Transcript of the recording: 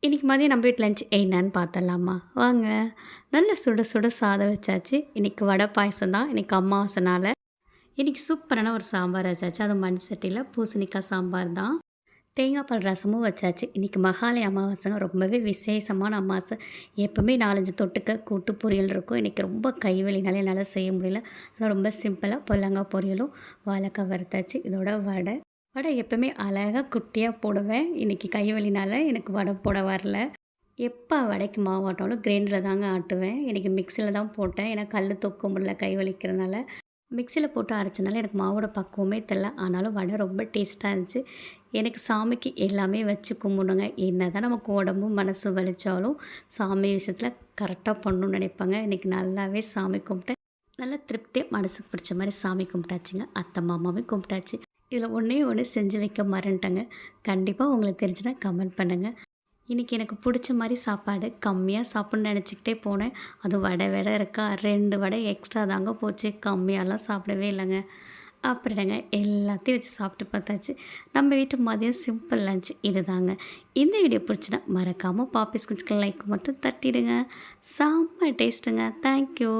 இன்றைக்கி மதியம் நம்ம வீட்டு லஞ்ச் என்னன்னு பார்த்தரலாமா? வாங்க. நல்ல சுட சுட சாதம் வச்சாச்சு. இன்றைக்கி வடை பாயசம் தான். இன்றைக்கி அமாவாசைனால. இன்றைக்கி சூப்பரான ஒரு சாம்பார் வச்சாச்சு. அதுவும் மண் சட்டியில பூசணிக்காய் சாம்பார் தான். தேங்காய் பால் ரசமும் வச்சாச்சு. இன்றைக்கி மகாலய அமாவாசைங்க. ரொம்பவே விசேஷமான அமாவாசை. எப்பவுமே 4, 5 தொட்டுக்க கூட்டு பொரியல் இருக்கும். இன்றைக்கி ரொம்ப கைவலினால என்னால் செய்ய முடியல. அதனால் ரொம்ப சிம்பிளாக பொடலங்காய் பொரியலும் வாழைக்காய் வறுத்தாச்சு. இதோட வடை. வடை எப்பவுமே அழகா குட்டியாக போடுவேன். இன்றைக்கி கை வலினால எனக்கு வடை போட வரல. எப்போ வடைக்கு மாவு ஆட்டினாலும் கிரைண்டரில் தாங்க ஆட்டுவேன். இன்றைக்கி மிக்சியில் தான் போட்டேன். ஏன்னா கல் தூக்க முடியல கை வலிக்கிறதுனால. மிக்சியில் போட்டு அரைச்சனால எனக்கு மாவோட பக்குவமே தெரில. ஆனாலும் வடை ரொம்ப டேஸ்ட்டாக இருந்துச்சு. எனக்கு சாமிக்கு எல்லாமே வச்சு கும்பிடணுங்க. என்ன தான் நமக்கு உடம்பும் மனசும் வலிச்சாலும் சாமி விஷயத்தில் கரெக்டாக பண்ணணும்னு நினைப்பாங்க. இன்றைக்கி நல்லாவே சாமி கும்பிட்டேன். நல்லா திருப்தியாக மனசுக்கு பிடிச்ச மாதிரி சாமி கும்பிட்டாச்சுங்க. அத்தை மாமாவையும் கும்பிட்டாச்சு. இதில் ஒன்றே ஒன்று செஞ்சு வைக்க மறந்துட்டேங்க. கண்டிப்பாக உங்களுக்கு தெரிஞ்சுன்னா கமெண்ட் பண்ணுங்கள். இன்றைக்கி எனக்கு பிடிச்ச மாதிரி சாப்பாடு கம்மியாக சாப்பிட்ணுன்னு நினச்சிக்கிட்டே போனேன். அதுவும் வடை வேற இருக்கா, 2 வடை எக்ஸ்ட்ரா தாங்க போச்சு. கம்மியாலாம் சாப்பிடவே இல்லைங்க. அப்படிதாங்க எல்லாத்தையும் வச்சு சாப்பிட்டு பார்த்தாச்சு. நம்ம வீட்டு மதியம் சிம்பிள் லஞ்ச் இது தாங்க. இந்த வீடியோ பிடிச்சினா மறக்காமல் பாப்பிஸ் குச்சிக்கு லைக் மட்டும் தட்டிடுங்க. செம்ம டேஸ்ட்டுங்க. தேங்க்யூ.